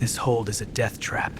This hold is a death trap.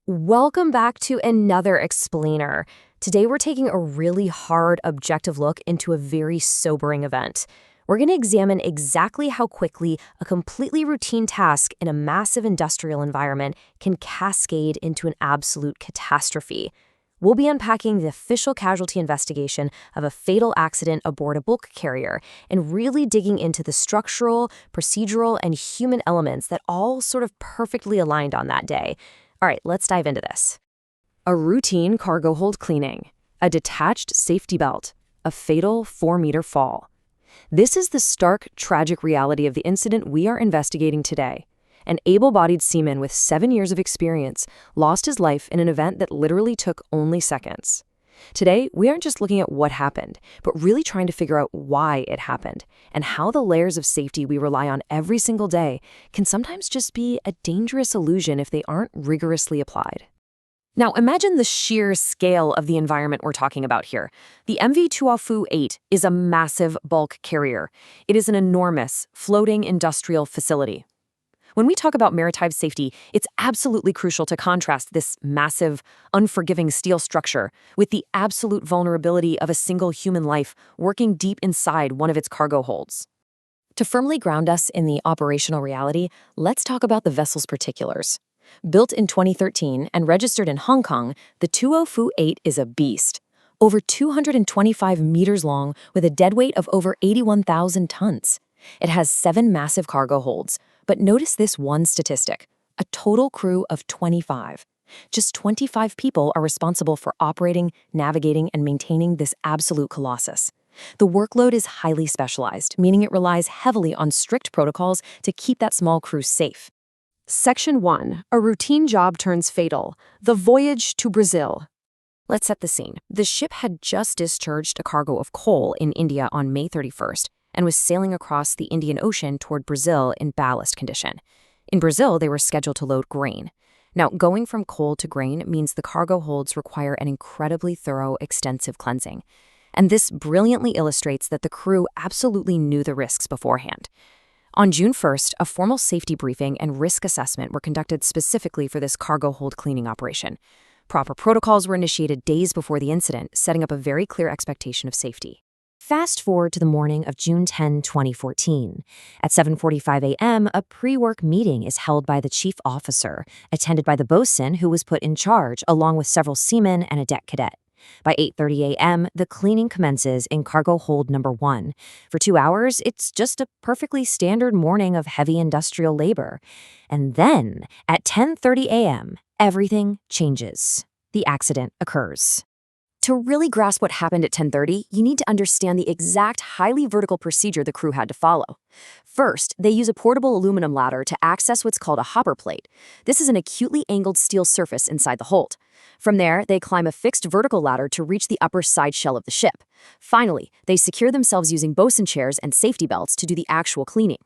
Welcome back to another explainer. Today we're taking a really hard, objective look into a very sobering event. We're going to examine exactly how quickly a completely routine task in a massive industrial environment can cascade into an absolute catastrophe. We'll be unpacking the official casualty investigation of a fatal accident aboard a bulk carrier and really digging into the structural, procedural, and human elements that all sort of perfectly aligned on that day. All right, let's dive into this. A routine cargo hold cleaning, a detached safety belt, a fatal 4-meter fall. This is the stark, tragic reality of the incident we are investigating today. An able-bodied seaman with 7 years of experience lost his life in an event that literally took only seconds. Today, we aren't just looking at what happened, but really trying to figure out why it happened and how the layers of safety we rely on every single day can sometimes just be a dangerous illusion if they aren't rigorously applied. Now, imagine the sheer scale of the environment we're talking about here. The MV Tuo Fu 8 is a massive bulk carrier. It is an enormous, floating industrial facility. When we talk about maritime safety, it's absolutely crucial to contrast this massive, unforgiving steel structure with the absolute vulnerability of a single human life working deep inside one of its cargo holds. To firmly ground us in the operational reality, let's talk about the vessel's particulars. Built in 2013 and registered in Hong Kong, the Tuo Fu 8 is a beast. Over 225 meters long with a deadweight of over 81,000 tons. It has 7 massive cargo holds. But notice this one statistic, a total crew of 25. Just 25 people are responsible for operating, navigating, and maintaining this absolute colossus. The workload is highly specialized, meaning it relies heavily on strict protocols to keep that small crew safe. Section 1. A routine job turns fatal. The voyage to Brazil. Let's set the scene. The ship had just discharged a cargo of coal in India on May 31st. And was sailing across the Indian Ocean toward Brazil in ballast condition. In Brazil, they were scheduled to load grain. Now, going from coal to grain means the cargo holds require an incredibly thorough, extensive cleansing. And this brilliantly illustrates that the crew absolutely knew the risks beforehand. On June 1st, a formal safety briefing and risk assessment were conducted specifically for this cargo hold cleaning operation. Proper protocols were initiated days before the incident, setting up a very clear expectation of safety. Fast forward to the morning of June 10, 2014. At 7:45 a.m., a pre-work meeting is held by the chief officer, attended by the bosun who was put in charge, along with several seamen and a deck cadet. By 8:30 a.m., the cleaning commences in cargo hold number 1. For 2 hours, it's just a perfectly standard morning of heavy industrial labor. And then, at 10:30 a.m., everything changes. The accident occurs. To really grasp what happened at 10:30, you need to understand the exact highly vertical procedure the crew had to follow. First, they use a portable aluminum ladder to access what's called a hopper plate. This is an acutely angled steel surface inside the hold. From there, they climb a fixed vertical ladder to reach the upper side shell of the ship. Finally, they secure themselves using bosun chairs and safety belts to do the actual cleaning.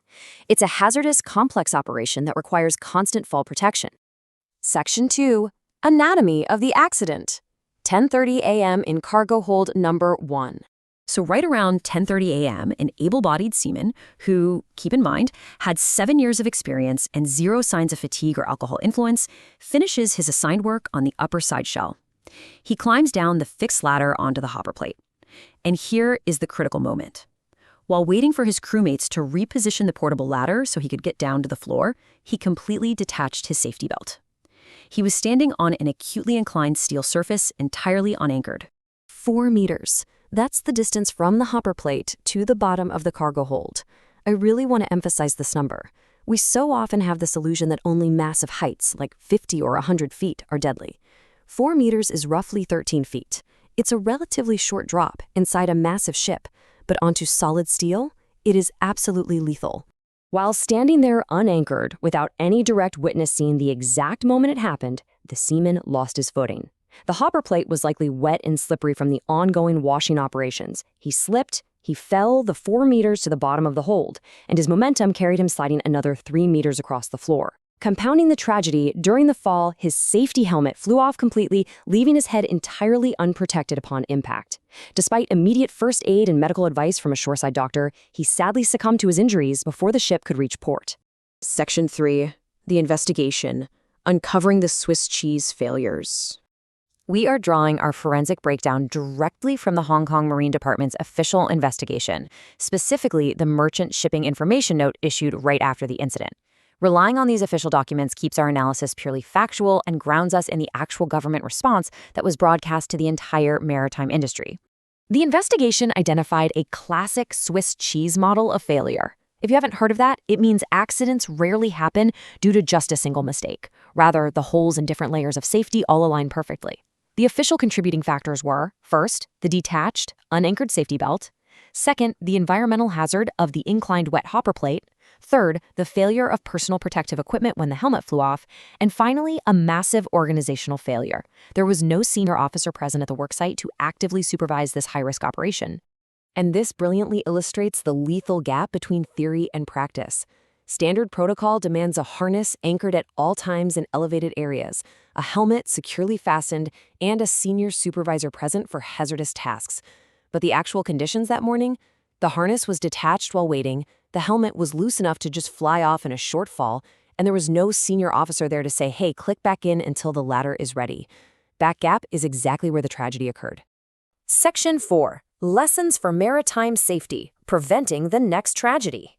It's a hazardous, complex operation that requires constant fall protection. Section 2. Anatomy of the accident. 10:30 a.m. in cargo hold number 1. So right around 10:30 a.m., an able-bodied seaman who, keep in mind, had 7 years of experience and 0 signs of fatigue or alcohol influence, finishes his assigned work on the upper side shell. He climbs down the fixed ladder onto the hopper plate. And here is the critical moment. While waiting for his crewmates to reposition the portable ladder so he could get down to the floor, he completely detached his safety belt. He was standing on an acutely inclined steel surface, entirely unanchored. 4 meters. That's the distance from the hopper plate to the bottom of the cargo hold. I really want to emphasize this number. We so often have this illusion that only massive heights, like 50 or 100 feet, are deadly. 4 meters is roughly 13 feet. It's a relatively short drop inside a massive ship, but onto solid steel, it is absolutely lethal. While standing there unanchored, without any direct witness seeing the exact moment it happened, the seaman lost his footing. The hopper plate was likely wet and slippery from the ongoing washing operations. He slipped, He fell the 4 meters to the bottom of the hold, and his momentum carried him sliding another 3 meters across the floor. Compounding the tragedy, during the fall, his safety helmet flew off completely, leaving his head entirely unprotected upon impact. Despite immediate first aid and medical advice from a shoreside doctor, he sadly succumbed to his injuries before the ship could reach port. Section 3. The Investigation. Uncovering the Swiss cheese failures. We are drawing our forensic breakdown directly from the Hong Kong Marine Department's official investigation, specifically the Merchant Shipping Information Note issued right after the incident. Relying on these official documents keeps our analysis purely factual and grounds us in the actual government response that was broadcast to the entire maritime industry. The investigation identified a classic Swiss cheese model of failure. If you haven't heard of that, it means accidents rarely happen due to just a single mistake. Rather, the holes and different layers of safety all align perfectly. The official contributing factors were, first, the detached, unanchored safety belt; second, the environmental hazard of the inclined wet hopper plate; third, the failure of personal protective equipment when the helmet flew off; and finally, a massive organizational failure. There was no senior officer present at the worksite to actively supervise this high-risk operation. And this brilliantly illustrates the lethal gap between theory and practice. Standard protocol demands a harness anchored at all times in elevated areas, a helmet securely fastened, and a senior supervisor present for hazardous tasks. But the actual conditions that morning? The harness was detached while waiting, the helmet was loose enough to just fly off in a short fall, and there was no senior officer there to say, hey, click back in until the ladder is ready. That gap is exactly where the tragedy occurred. Section 4. Lessons for Maritime Safety, Preventing the Next Tragedy.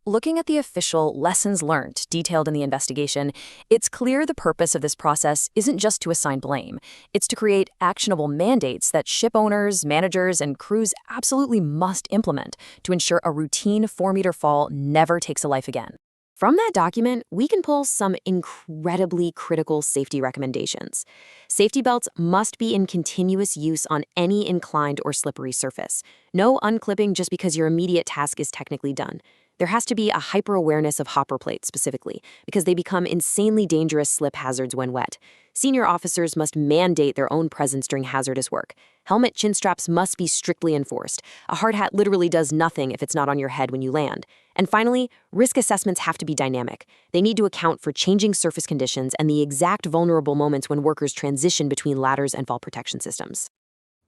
Looking at the official lessons learned detailed in the investigation, it's clear the purpose of this process isn't just to assign blame. It's to create actionable mandates that ship owners, managers, and crews absolutely must implement to ensure a routine 4-meter fall never takes a life again. From that document, we can pull some incredibly critical safety recommendations. Safety belts must be in continuous use on any inclined or slippery surface. No unclipping just because your immediate task is technically done. There has to be a hyper-awareness of hopper plates specifically, because they become insanely dangerous slip hazards when wet. Senior officers must mandate their own presence during hazardous work. Helmet chin straps must be strictly enforced. A hard hat literally does nothing if it's not on your head when you land. And finally, risk assessments have to be dynamic. They need to account for changing surface conditions and the exact vulnerable moments when workers transition between ladders and fall protection systems.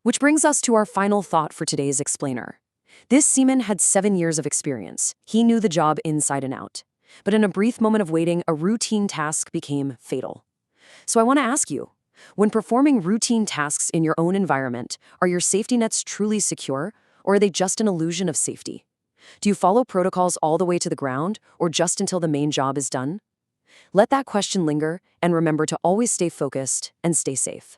Which brings us to our final thought for today's explainer. This seaman had 7 years of experience. He knew the job inside and out. But in a brief moment of waiting, a routine task became fatal. So I want to ask you, when performing routine tasks in your own environment, are your safety nets truly secure, or are they just an illusion of safety? Do you follow protocols all the way to the ground, or just until the main job is done? Let that question linger, and remember to always stay focused and stay safe.